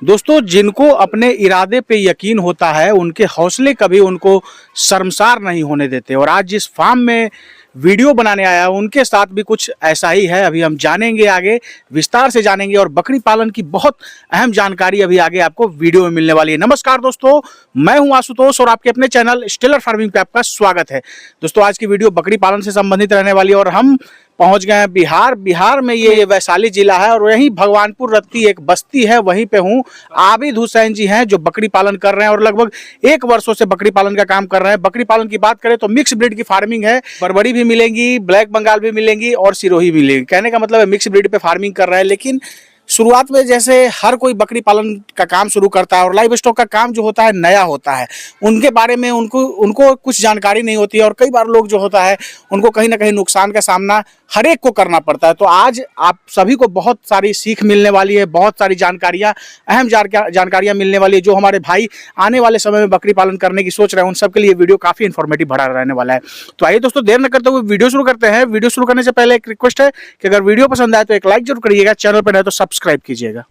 दोस्तों, जिनको अपने इरादे पे यकीन होता है उनके हौसले कभी उनको शर्मसार नहीं होने देते। और आज जिस फार्म में वीडियो बनाने आया है उनके साथ भी कुछ ऐसा ही है। अभी हम जानेंगे, आगे विस्तार से जानेंगे और बकरी पालन की बहुत अहम जानकारी अभी आगे आपको वीडियो में मिलने वाली है। नमस्कार दोस्तों, मैं हूं आशुतोष और आपके अपने चैनल स्टेलर फार्मिंग पे आपका स्वागत है। दोस्तों, आज की वीडियो बकरी पालन से संबंधित रहने वाली है और हम पहुंच गए हैं बिहार में। ये वैशाली जिला है और वहीं भगवानपुर रत्ती एक बस्ती है, वहीं पे हूँ। आबिद हुसैन जी हैं जो बकरी पालन कर रहे हैं और लगभग 1 वर्षों से बकरी पालन का काम कर रहे हैं। बकरी पालन की बात करें तो मिक्स ब्रीड की फार्मिंग है, बरबरी भी मिलेंगी, ब्लैक बंगाल भी मिलेंगी और सिरोही भी मिलेंगी। कहने का मतलब है मिक्स ब्रीड पे फार्मिंग कर रहे हैं। लेकिन शुरुआत में जैसे हर कोई बकरी पालन का काम शुरू करता है और लाइव स्टॉक का काम जो होता है नया होता है, उनके बारे में उनको कुछ जानकारी नहीं होती है और कई बार लोग जो होता है उनको कहीं ना कहीं नुकसान का सामना हर एक को करना पड़ता है। तो आज आप सभी को बहुत सारी सीख मिलने वाली है, बहुत सारी जानकारियां, अहम जानकारियां मिलने वाली है। जो हमारे भाई आने वाले समय में बकरी पालन करने की सोच रहे हैं उन सबके लिए वीडियो काफ़ी इन्फॉर्मेटिव भरा रहने वाला है। तो आइए दोस्तों, देर न करते हुए वीडियो शुरू करते हैं। वीडियो शुरू करने से पहले एक रिक्वेस्ट है कि अगर वीडियो पसंद आए तो एक लाइक जरूर करिएगा, चैनल पर नए तो सब्सक्राइब कीजिएगा।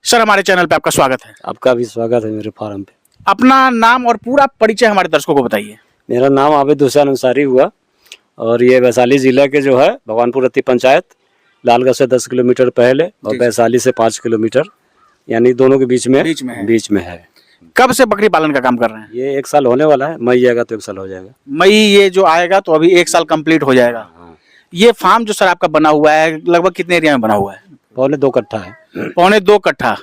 सर, हमारे चैनल पे आपका स्वागत है। आपका भी स्वागत है मेरे फार्म पे। अपना नाम और पूरा परिचय हमारे दर्शकों को बताइए। मेरा नाम आबिद हुसैन अंसारी हुआ और ये वैशाली जिला के जो है भगवानपुर रत्ती पंचायत, लालगढ़ से 10 किलोमीटर पहले और वैशाली से 5 किलोमीटर, यानी दोनों के बीच में है। कब से बकरी पालन का काम कर रहे हैं? ये 1 साल होने वाला है। मई आएगा तो 1 साल हो जाएगा। मई ये जो आएगा तो अभी 1 साल कंप्लीट हो जाएगा। हाँ। ये फार्म जो सर आपका बना हुआ है लगभग कितने एरिया में बना हुआ है? पौने 2 कट्ठा है। पौने 2 कट्ठा।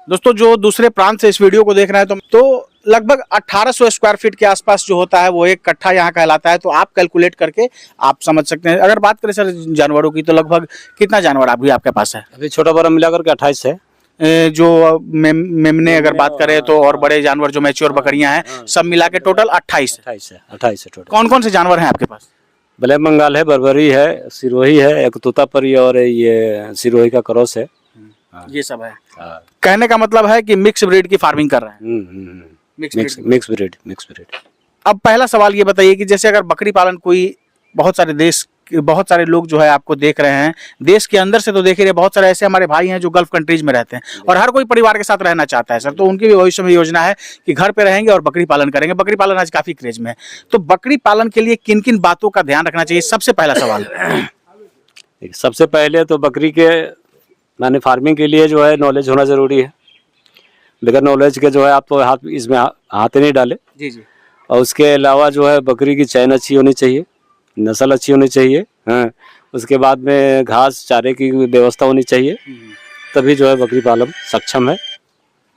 दोस्तों, जो दूसरे प्रांत से इस वीडियो को देख रहे हैं तो लगभग 1800 स्क्वायर फीट के आसपास जो होता है वो 1 कट्ठा यहाँ कहलाता है। तो आप कैलकुलेट करके आप समझ सकते हैं। अगर बात करें सर जानवरों की तो लगभग कितना जानवर अभी आपके पास है? अभी छोटा बड़ा मिलाकर के 28 है। जो मेमने अगर बात करें तो और बड़े जानवर जो मैच्योर बकरियां हैं सब मिला के टोटल 28 है टोटल। कौन कौन से जानवर हैं आपके पास? ब्लैक बंगाल है, बरबरी है, सिरोही है, एक तोतापरी और ये सिरोही का क्रॉस है। ये सब है। कहने का मतलब है कि मिक्स ब्रीड की फार्मिंग कर रहे हैं। Mix breed. अब पहला सवाल ये बताइए कि जैसे अगर बकरी पालन कोई बहुत सारे लोग जो है आपको देख रहे हैं, देश के अंदर से तो देख रहे, बहुत सारे ऐसे हमारे भाई हैं जो गल्फ कंट्रीज में रहते हैं और हर कोई परिवार के साथ रहना चाहता है सर। तो उनकी भी भविष्य में योजना है कि घर पे रहेंगे और बकरी पालन करेंगे। बकरी पालन आज काफी क्रेज में है। तो बकरी पालन के लिए किन किन बातों का ध्यान रखना चाहिए? सबसे पहला सवाल। सबसे पहले तो बकरी के माने फार्मिंग के लिए जो है नॉलेज होना जरूरी है। बगैर नॉलेज के जो है आप तो इसमें हाथ नहीं डाले। जी जी। और उसके अलावा जो है बकरी की चैन अच्छी होनी चाहिए, नस्ल अच्छी होनी चाहिए। हाँ, उसके बाद में घास चारे की व्यवस्था होनी चाहिए, तभी जो है बकरी पालन सक्षम है।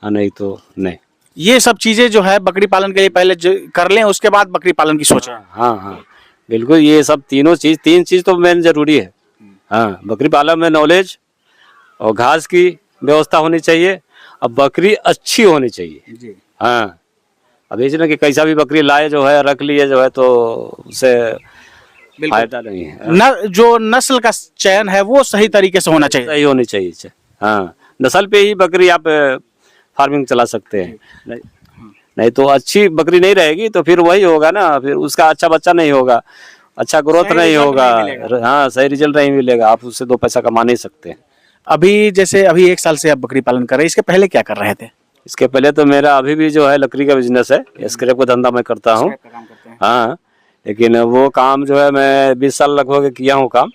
नहीं तो नहीं। ये सब चीजें जो है बकरी पालन के लिए पहले कर लें, उसके बाद बकरी पालन की सोचें। हाँ, बिल्कुल। ये सब तीन चीज तो मेन जरूरी है। हाँ, बकरी पालन में नॉलेज और घास की व्यवस्था होनी चाहिए। अब बकरी अच्छी होनी चाहिए जी। हाँ, अब ये ना कि कैसा भी बकरी लाए जो है रख लिए जो है तो उससे फायदा नहीं है। जो नस्ल का चयन है वो सही तरीके से होना चाहिए। सही होनी चाहिए। हाँ, नस्ल पे ही बकरी आप फार्मिंग चला सकते हैं। नहीं तो अच्छी बकरी नहीं रहेगी तो फिर वही होगा ना, फिर उसका अच्छा बच्चा नहीं होगा, अच्छा ग्रोथ नहीं होगा। हाँ, सही रिजल्ट नहीं मिलेगा, आप उससे 2 पैसा कमा नहीं सकते। अभी 1 साल से आप बकरी पालन कर रहे हैं, इसके पहले क्या कर रहे थे? इसके पहले तो मेरा अभी भी जो है लकड़ी का बिजनेस है, स्क्रैप का धंधा मैं करता हूँ। हाँ, लेकिन वो काम जो है मैं 20 साल लगभग किया हूँ काम।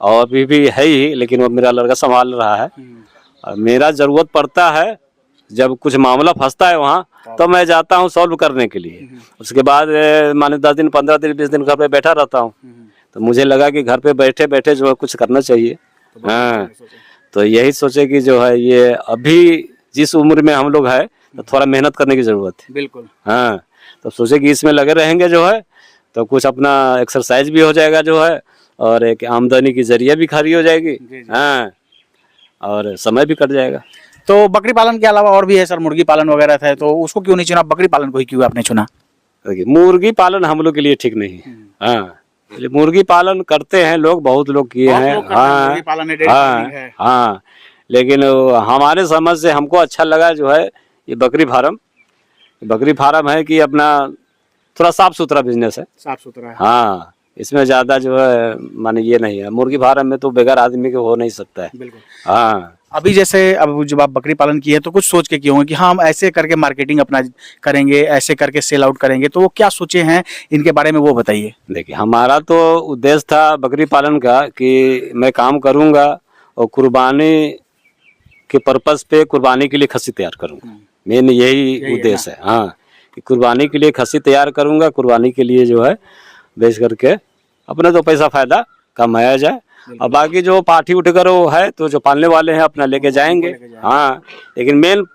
और अभी भी है ही, लेकिन वो मेरा लड़का संभाल रहा है। और मेरा जरूरत पड़ता है जब कुछ मामला फंसता है वहाँ तो मैं जाता हूँ सॉल्व करने के लिए। उसके बाद माने 10 दिन 15 दिन 20 दिन घर पे बैठा रहता हूँ। तो मुझे लगा कि घर पे बैठे बैठे जो है कुछ करना चाहिए। हाँ, तो यही सोचे कि जो है ये अभी जिस उम्र में हम लोग है तो थोड़ा मेहनत करने की जरूरत है। बिल्कुल। हाँ, तो सोचे कि इसमें लगे रहेंगे जो है तो कुछ अपना एक्सरसाइज भी हो जाएगा जो है और एक आमदनी की जरिया भी खाली हो जाएगी। हाँ, और समय भी कट जाएगा। तो बकरी पालन के अलावा और भी है सर, मुर्गी पालन वगैरह था, तो उसको क्यों नहीं चुना? बकरी पालन को ही क्यों आपने चुना? मुर्गी पालन हम लोग के लिए ठीक नहीं है। हाँ, मुर्गी पालन करते हैं लोग, बहुत लोग किए हैं। हाँ, हाँ, लेकिन हमारे समझ से हमको अच्छा लगा जो है ये बकरी फार्म है कि अपना थोड़ा साफ सुथरा बिजनेस है। साफ सुथरा है। हाँ, इसमें ज्यादा जो है माने ये नहीं है। मुर्गी फार्म में तो बगैर आदमी के हो नहीं सकता है। बिल्कुल। हाँ, अभी जैसे अब जब आप बकरी पालन किए तो कुछ सोच के किए होंगे कि हाँ हम ऐसे करके मार्केटिंग अपना करेंगे, ऐसे करके सेल आउट करेंगे, तो वो क्या सोचे हैं इनके बारे में वो बताइए। देखिए हमारा तो उद्देश्य था बकरी पालन का कि मैं काम करूंगा और कुर्बानी के पर्पस पे कुर्बानी के लिए खस्सी तैयार करूंगा। मेन यही उद्देश्य है। हाँ, कि कुर्बानी के लिए खस्सी तैयार करूंगा, कुर्बानी के लिए जो है बेच करके अपने तो पैसा फायदा कमाया जाए, और बाकी जो पाठी उठ कर वो है तो जो पालने वाले हैं अपना लेके जाएंगे। हाँ, लेकिन मेन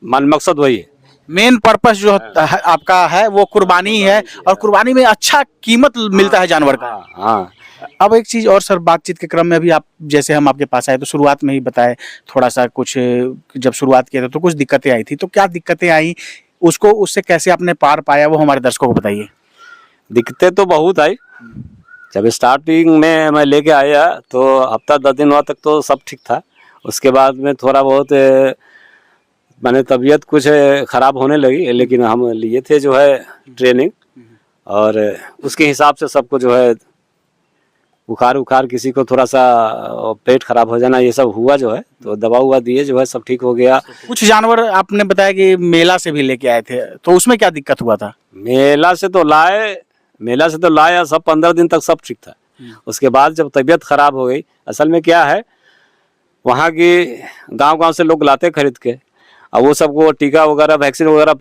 मकसद वही है। मेन पर्पस जो आपका है वो कुर्बानी है, और कुर्बानी में अच्छा कीमत मिलता है जानवर का। हाँ, अब एक चीज और सर, बातचीत के क्रम में अभी आप जैसे हम आपके पास आए तो शुरुआत में ही बताए थोड़ा सा कुछ, जब शुरुआत किया था तो कुछ दिक्कतें आई थी, तो क्या दिक्कतें आई, उससे कैसे आपने पार पाया, वो हमारे दर्शकों को बताइए। दिक्कतें तो बहुत आई। जब स्टार्टिंग में मैं लेके आया तो हफ्ता 10 दिन तक तो सब ठीक था। उसके बाद में थोड़ा बहुत मैंने तबीयत कुछ खराब होने लगी, लेकिन हम लिए थे जो है ट्रेनिंग, और उसके हिसाब से सबको जो है बुखार किसी को थोड़ा सा पेट खराब हो जाना ये सब हुआ जो है, तो दवा हुआ दिए जो है सब ठीक हो गया। कुछ जानवर आपने बताया कि मेला से भी लेके आए थे, तो उसमें क्या दिक्कत हुआ था। मेला से तो लाया सब 15 दिन तक सब ठीक था। उसके बाद जब तबीयत खराब हो गई, असल में क्या है वहाँ की गांव से लोग लाते खरीद के, अब वो सबको टीका वगैरह वैक्सीन वगैरह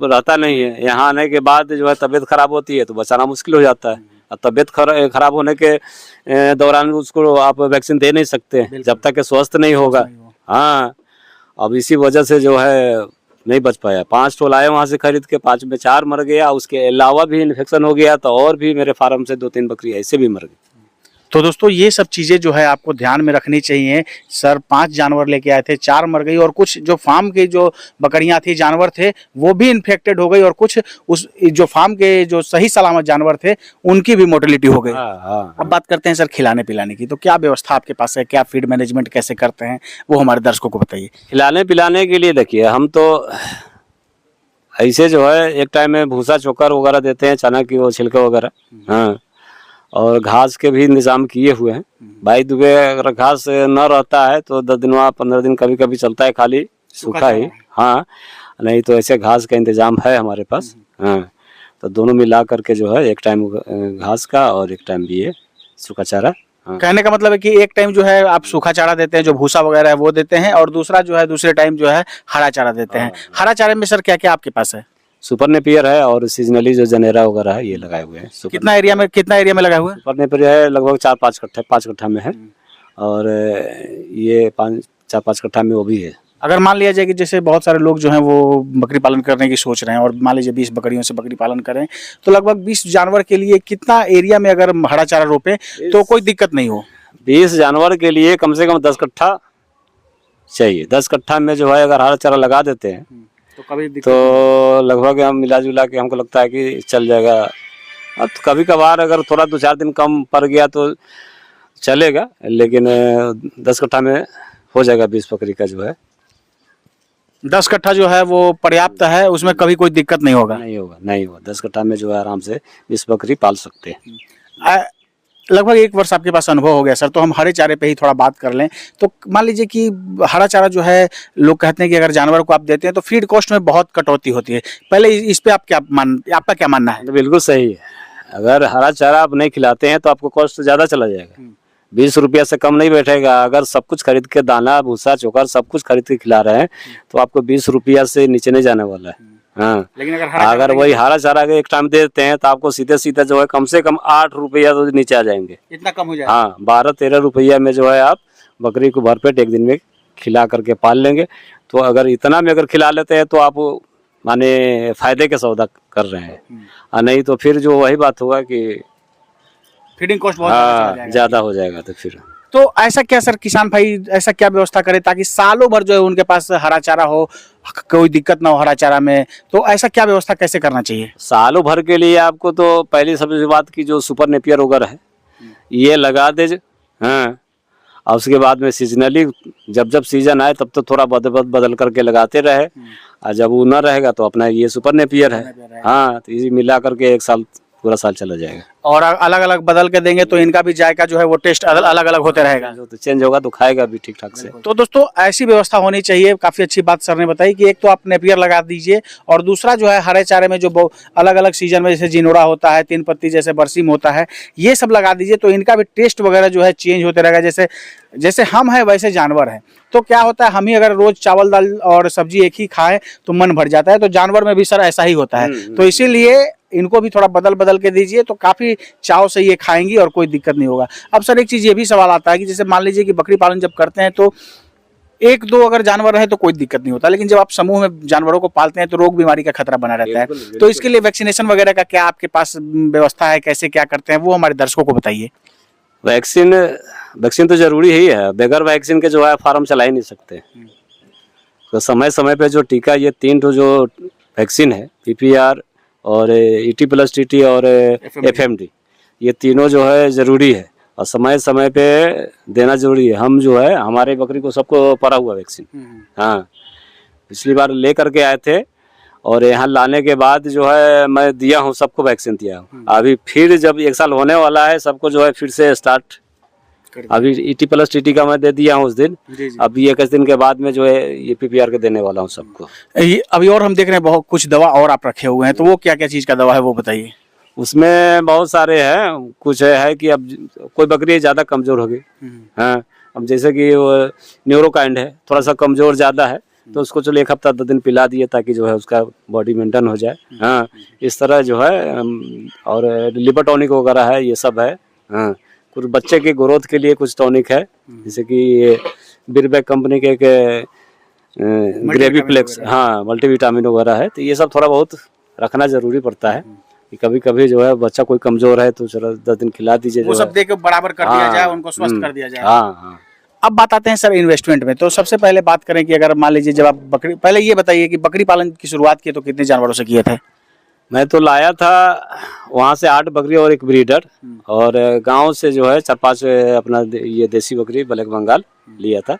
रहता नहीं है। यहाँ आने के बाद जो है तबीयत खराब होती है तो बचाना मुश्किल हो जाता है। अब तबीयत खराब होने के दौरान उसको आप वैक्सीन दे नहीं सकते जब तक कि स्वस्थ नहीं होगा। हाँ, अब इसी वजह से जो है नहीं बच पाया। 5 ठो लाए वहाँ से खरीद के, 5 में 4 मर गया। उसके अलावा भी इन्फेक्शन हो गया तो और भी मेरे फार्म से 2-3 बकरी ऐसे भी मर गई। तो दोस्तों ये सब चीज़ें जो है आपको ध्यान में रखनी चाहिए। सर 5 जानवर लेके आए थे, 4 मर गई, और कुछ जो फार्म के जो बकरियां थी, जानवर थे, वो भी इन्फेक्टेड हो गई, और कुछ उस जो फार्म के जो सही सलामत जानवर थे उनकी भी मोर्टेलिटी हो गई। अब बात करते हैं सर खिलाने पिलाने की, तो क्या व्यवस्था आपके पास है, क्या फीड मैनेजमेंट कैसे करते हैं, वो हमारे दर्शकों को बताइए। खिलाने पिलाने के लिए देखिए हम तो ऐसे जो है एक टाइम में भूसा चोकर वगैरह देते हैं, चना की वो छिलके वगैरह। हाँ, और घास के भी इंतजाम किए हुए हैं। भाई दुबे अगर घास न रहता है तो 10 दिन 15 दिन कभी कभी चलता है खाली सूखा ही। हाँ, नहीं तो ऐसे घास का इंतजाम है हमारे पास। हाँ, तो दोनों मिला करके जो है एक टाइम घास का और एक टाइम भी ये सूखा चारा। हाँ। कहने का मतलब है कि एक टाइम जो है आप सूखा चारा देते हैं, जो भूसा वगैरह है वो देते हैं, और दूसरा जो है दूसरे टाइम जो है हरा चारा देते हैं। हरा चारे में सर क्या क्या आपके पास है। सुपर नेपियर है और सीजनली जो जनेरा वगैरह है ये लगाए हुए हैं। कितना एरिया में लगा हुआ है। सुपर नेपियर है लगभग 4-5 कट्ठा 5 कट्ठा में है, और ये 4-5 कट्ठा में वो भी है। अगर मान लिया जाए कि जैसे बहुत सारे लोग जो हैं वो बकरी पालन करने की सोच रहे हैं, और मान लीजिए 20 बकरियों से बकरी पालन करें, तो लगभग 20 जानवर के लिए कितना एरिया में अगर हरा चारा रोपें तो कोई दिक्कत नहीं हो। 20 जानवर के लिए कम से कम 10 कट्ठा चाहिए। 10 कट्ठा में जो है अगर हरा चारा लगा देते हैं तो लगभग हम मिला जुला के हमको लगता है कि चल जाएगा। अब तो कभी कभार अगर थोड़ा 2-4 दिन कम पड़ गया तो चलेगा, लेकिन 10 कट्ठा में हो जाएगा 20 बकरी का जो है। 10 कट्ठा जो है वो पर्याप्त है, उसमें कभी कोई दिक्कत नहीं होगा। नहीं होगा 10 कट्ठा में जो है आराम से 20 बकरी पाल सकते हैं। लगभग 1 वर्ष आपके पास अनुभव हो गया सर, तो हम हरे चारे पे ही थोड़ा बात कर लें। तो मान लीजिए कि हरा चारा जो है लोग कहते हैं कि अगर जानवर को आप देते हैं तो फीड कॉस्ट में बहुत कटौती होती है। पहले इस पे आपका क्या मानना है। तो बिल्कुल सही है। अगर हरा चारा आप नहीं खिलाते हैं तो आपको कॉस्ट ज़्यादा चला जाएगा। 20 रुपया से कम नहीं बैठेगा। अगर सब कुछ खरीद के दाना भूसा चोकर सब कुछ खरीद के खिला रहे हैं तो आपको 20 रुपया से नीचे नहीं जाने वाला है। हाँ, लेकिन अगर वही हरा चारा के एक टाइम दे देते हैं तो आपको सीधे सीधे जो है कम से कम 8 रुपया तो नीचे आ जाएंगे। इतना कम हो जाएगा। हाँ, 12-13 रुपया में जो है आप बकरी को भरपेट एक दिन में खिला करके पाल लेंगे। तो अगर इतना में अगर खिला लेते हैं तो आप माने फायदे के सौदा कर रहे हैं, और नहीं तो फिर जो वही बात होगा कि फीडिंग कॉस्ट बहुत ज़्यादा हो जाएगा। तो फिर तो ऐसा क्या सर, किसान भाई ऐसा क्या व्यवस्था करे ताकि सालों भर जो है उनके पास हरा चारा हो, कोई दिक्कत ना हो हरा चारा में, तो ऐसा क्या व्यवस्था कैसे करना चाहिए। सालों भर के लिए आपको तो पहली सबसे बात की जो सुपर नेपियर वगैरह है ये लगा दे। हाँ, और उसके बाद में सीजनली जब सीजन आए तब तो थोड़ा बदल करके लगाते रहे, और जब वो ना रहेगा तो अपना ये सुपर नेपियर है। हाँ, तो इसी मिला करके 1 साल पूरा साल चला जाएगा। और अलग अलग बदल के देंगे तो इनका भी जायका जो है वो टेस्ट अलग अलग होते रहेगा। जो तो चेंज होगा तो खाएगा भी ठीक ठाक से। तो दोस्तों ऐसी व्यवस्था होनी चाहिए। काफी अच्छी बात सर ने बताई कि एक तो आप नेपियर लगा दीजिए और दूसरा जो है हरे चारे में जो अलग अलग सीजन में जैसे जिनोड़ा होता है, तीन पत्ती जैसे बरसीम होता है, ये सब लगा दीजिए तो इनका भी टेस्ट वगैरह जो है चेंज होते रहेगा। जैसे जैसे हम हैं वैसे जानवर हैं, तो क्या होता है हम ही अगर रोज चावल दाल और सब्जी एक ही खाएं तो मन भर जाता है, तो जानवर में भी सर ऐसा ही होता है। तो इसीलिए इनको भी थोड़ा बदल बदल के दीजिए तो काफी चाव से ये खाएंगी और कोई दिक्कत नहीं होगा। अब सर एक चीज ये भी सवाल आता है कि जैसे मान लीजिए कि बकरी पालन जब करते हैं तो एक दो अगर जानवर रहे तो कोई दिक्कत नहीं होता, लेकिन जब आप समूह में जानवरों को पालते हैं तो रोग बीमारी का खतरा बना रहता है। तो इसके लिए वैक्सीनेशन वगैरह का क्या आपके पास व्यवस्था है, कैसे क्या करते हैं, वो हमारे दर्शकों को बताइए। वैक्सीन तो जरूरी ही है, बगैर वैक्सीन के जो है फार्म चला ही नहीं सकते। तो समय समय पे जो टीका, ये 3 जो वैक्सीन है, PPR और ET+TT और FMD, ये तीनों जो है जरूरी है और समय समय पे देना जरूरी है। हम जो है हमारे बकरी को सबको पड़ा हुआ वैक्सीन, हाँ पिछली बार ले करके आए थे और यहाँ लाने के बाद जो है मैं दिया हूँ, सबको वैक्सीन दिया हूँ। अभी फिर जब 1 साल होने वाला है, सबको जो है फिर से स्टार्ट, अभी ET+TT का मैं दे दिया हूँ उस दिन। अभी 21 दिन के बाद में जो है ये PPR के देने वाला हूँ सबको। अभी और हम देख रहे हैं बहुत कुछ दवा और आप रखे हुए हैं, तो वो क्या क्या चीज का दवा है वो बताइए। उसमें बहुत सारे हैं, कुछ है कि अब कोई बकरी ज्यादा कमजोर होगी, हाँ अब जैसे कि वो न्यूरोकाइंड है, थोड़ा सा कमजोर ज्यादा है, तो उसको चलो 1 हफ्ता 10 दिन पिला दिए ताकि जो है उसका बॉडी मेंटेन हो जाए। हाँ इस तरह जो है, और लिवर टॉनिक वगैरह है, ये सब है। हाँ कुछ बच्चे के ग्रोथ के लिए कुछ टॉनिक है, जैसे कि बिरबैक कंपनी के ग्रेविप्लेक्स, हाँ मल्टीविटामिन वगैरह है। तो ये सब थोड़ा बहुत रखना जरूरी पड़ता है कि कभी कभी जो है बच्चा कोई कमजोर है तो चलो 10 दिन खिला दीजिए, वो सब देके बराबर कर दिया जाए, उनको स्वस्थ कर दिया जाए। हाँ। अब बात आते हैं सर इन्वेस्टमेंट में। तो सबसे पहले बात करें कि अगर मान लीजिए जब आप बकरी, पहले ये बताइए कि बकरी पालन की शुरुआत की तो कितने जानवरों से किए थे? मैं तो लाया था वहाँ से 8 बकरी और 1 ब्रीडर, और गांव से जो है 4-5 अपना ये देसी बकरी ब्लैक बंगाल लिया था।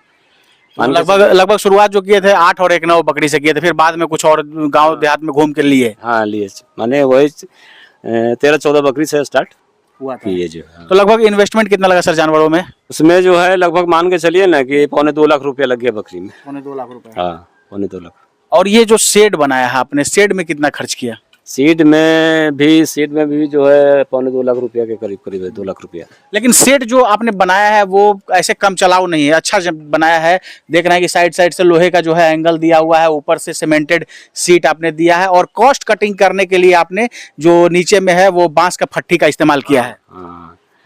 तो लगभग शुरुआत जो किए थे 8 और 1 9 बकरी से किए थे, फिर बाद में कुछ और गांव देहात में घूम के लिए? हाँ लिए, माने वही 13-14 बकरी से स्टार्ट हुआ था ये जो। हाँ। तो लगभग इन्वेस्टमेंट कितना लगा सर जानवरों में? उसमें जो है लगभग मान के चलिए ना कि 2.25 लाख रुपया लग गया बकरी में। 2.25 लाख रुपए? हाँ 2.25 लाख। और ये जो शेड बनाया है आपने, शेड में कितना खर्च किया? सीड में भी जो है 2.25 लाख रुपया के करीब है, 2 लाख रुपया। लेकिन सेट जो आपने बनाया है वो ऐसे कम चलाऊ नहीं है, अच्छा बनाया है। देख रहे हैं कि साइड से लोहे का जो है एंगल दिया हुआ है, ऊपर से सीमेंटेड सीट आपने दिया है, और कॉस्ट कटिंग करने के लिए आपने जो नीचे में है वो बांस का फट्टी का इस्तेमाल किया है।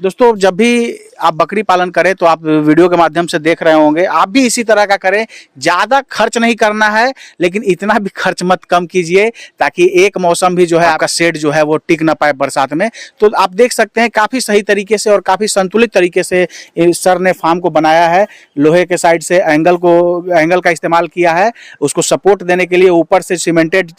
दोस्तों जब भी आप बकरी पालन करें तो आप वीडियो के माध्यम से देख रहे होंगे, आप भी इसी तरह का करें। ज़्यादा खर्च नहीं करना है, लेकिन इतना भी खर्च मत कम कीजिए ताकि एक मौसम भी जो है आपका शेड जो है वो टिक ना पाए बरसात में। तो आप देख सकते हैं काफ़ी सही तरीके से और काफ़ी संतुलित तरीके से सर ने फार्म को बनाया है। लोहे के साइड से एंगल का इस्तेमाल किया है, उसको सपोर्ट देने के लिए ऊपर से सीमेंटेड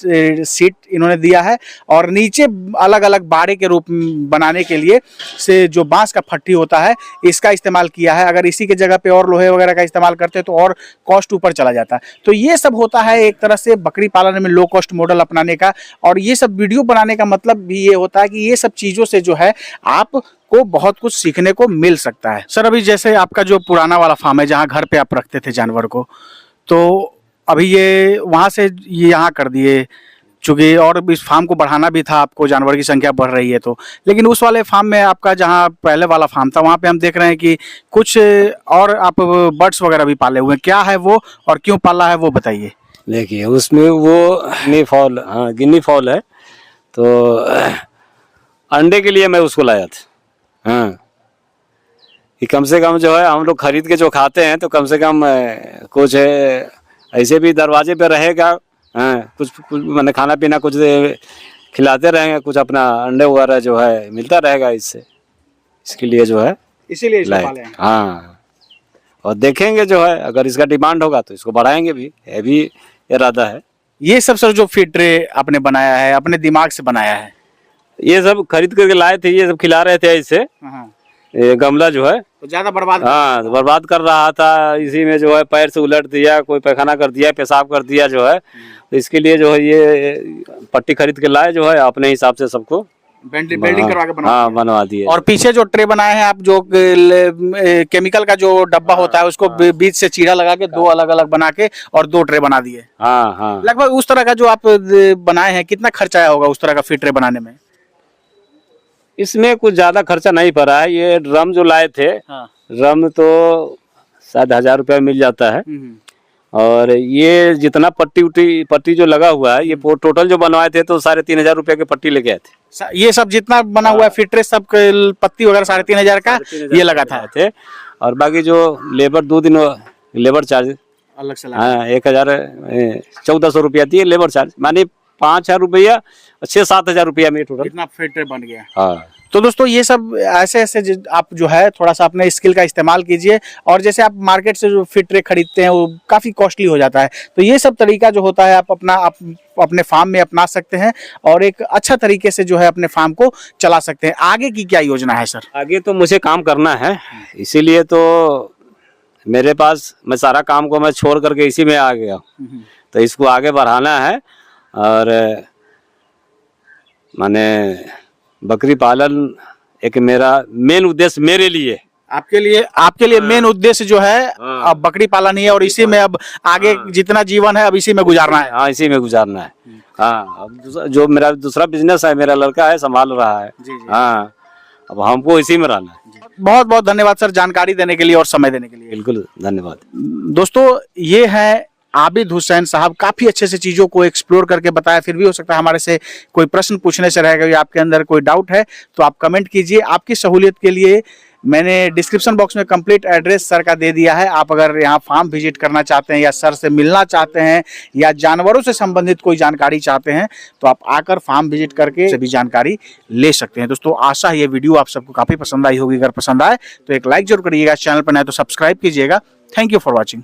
सीट इन्होंने दिया है, और नीचे अलग अलग बाड़े के रूप बनाने के लिए से जो बांस का फट्टी होता है इसका इस्तेमाल किया है। अगर इसी के जगह पे और लोहे वगैरह का इस्तेमाल करते तो और कॉस्ट ऊपर चला जाता। तो ये सब होता है एक तरह से बकरी पालन में लो कॉस्ट मॉडल अपनाने का, और ये सब वीडियो बनाने का मतलब भी ये होता है कि ये सब चीज़ों से जो है आपको बहुत कुछ सीखने को मिल सकता है। सर अभी जैसे आपका जो पुराना वाला फार्म है जहाँ घर पे आप रखते थे जानवर को, तो अभी ये वहाँ से ये यहाँ कर दिए, चूँकि और इस फार्म को बढ़ाना भी था आपको, जानवर की संख्या बढ़ रही है तो। लेकिन उस वाले फार्म में आपका जहाँ पहले वाला फार्म था वहाँ पे हम देख रहे हैं कि कुछ और आप बर्ड्स वगैरह भी पाले हुए हैं, क्या है वो और क्यों पाला है वो बताइए। देखिए उसमें वो गिनी फॉल है, तो अंडे के लिए मैं उसको लाया था। हाँ कि कम से कम जो है हम लोग खरीद के जो खाते हैं तो कम से कम कुछ ऐसे भी दरवाजे पे रहेगा, हाँ कुछ मैंने खाना पीना कुछ खिलाते रहेंगे, कुछ अपना अंडे वगैरह जो है मिलता रहेगा इससे, इसके लिए जो है इसीलिए पाले हैं। हाँ और देखेंगे जो है अगर इसका डिमांड होगा तो इसको बढ़ाएंगे भी, ये भी इरादा है। ये सब सर जो फीड ट्रे आपने बनाया है अपने दिमाग से बनाया है? ये सब खरीद करके लाए थे, ये सब खिला रहे थे ऐसे। ये गमला जो है तो ज्यादा बर्बाद, हाँ बर्बाद कर रहा था, इसी में जो है पैर से उलट दिया, कोई पैखाना कर दिया, पेशाब कर दिया जो है। तो इसके लिए जो है ये पट्टी खरीद के लाए जो है, अपने हिसाब से सबको बेल्डिंग करवा के बना हाँ बनवा दिए। और पीछे जो ट्रे बनाए हैं आप, जो केमिकल का जो डब्बा होता है उसको बीच से चीरा लगा के 2 अलग अलग बना के और 2 ट्रे बना दिए। हाँ हाँ। लगभग उस तरह का जो आप बनाए हैं, कितना खर्चा आया होगा उस तरह का फिट ट्रे बनाने में? इसमें कुछ ज्यादा खर्चा नहीं पड़ा है। ये ड्रम जो लाए थे, हाँ। ड्रम तो शायद 1000 रुपया मिल जाता है। और ये जितना पट्टी जो लगा हुआ है, ये टोटल जो बनवाए थे तो 3500 रुपये के पट्टी लेके आए थे। ये सब जितना बना हुआ है फिट ट्रे, सब पत्ती वगैरह 3500 का ये लगा था थे। और बाकी जो लेबर 2 दिन लेबर चार्ज अलग से, हाँ 1400 रुपया थी लेबर चार्ज, माने 5000 रुपया, 6-7 हजार रुपया में टोटल इतना फिट ट्रे बन गया। हाँ। तो दोस्तों ये सब ऐसे आप जो है थोड़ा सा अपने स्किल का इस्तेमाल कीजिए। और जैसे आप मार्केट से जो फिट ट्रे खरीदते हैं वो काफ़ी कॉस्टली हो जाता है, तो ये सब तरीका जो होता है आप अपने फार्म में अपना सकते हैं और एक अच्छा तरीके से जो है अपने फार्म को चला सकते हैं। आगे की क्या योजना है सर? आगे तो मुझे काम करना है, इसीलिए तो मेरे पास मैं सारा काम को मैं छोड़ करके इसी में आ गया, तो इसको आगे बढ़ाना है। और माने बकरी पालन एक मेरा मेन उद्देश्य मेरे लिए, आपके लिए मेन उद्देश्य जो है अब बकरी पालन ही है और इसी में अब आगे जितना जीवन है अब इसी में गुजारना है। हाँ इसी में गुजारना है। हाँ अब जो मेरा दूसरा बिजनेस है, मेरा लड़का है संभाल रहा है। हाँ अब हमको इसी में रहना है। बहुत बहुत धन्यवाद सर जानकारी देने के लिए और समय देने के लिए। बिल्कुल धन्यवाद। दोस्तों ये है आबिद हुसैन साहब, काफ़ी अच्छे से चीज़ों को एक्सप्लोर करके बताया। फिर भी हो सकता है हमारे से कोई प्रश्न पूछने से रह गया, आपके अंदर कोई डाउट है तो आप कमेंट कीजिए। आपकी सहूलियत के लिए मैंने डिस्क्रिप्शन बॉक्स में कंप्लीट एड्रेस सर का दे दिया है। आप अगर यहाँ फार्म विजिट करना चाहते हैं या सर से मिलना चाहते हैं या जानवरों से संबंधित कोई जानकारी चाहते हैं तो आप आकर फार्म विजिट करके सभी जानकारी ले सकते हैं। दोस्तों आशा है ये वीडियो आप सबको काफ़ी पसंद आई होगी। अगर पसंद आए तो एक लाइक जरूर करिएगा, चैनल पर नए तो सब्सक्राइब कीजिएगा। Thank you for watching.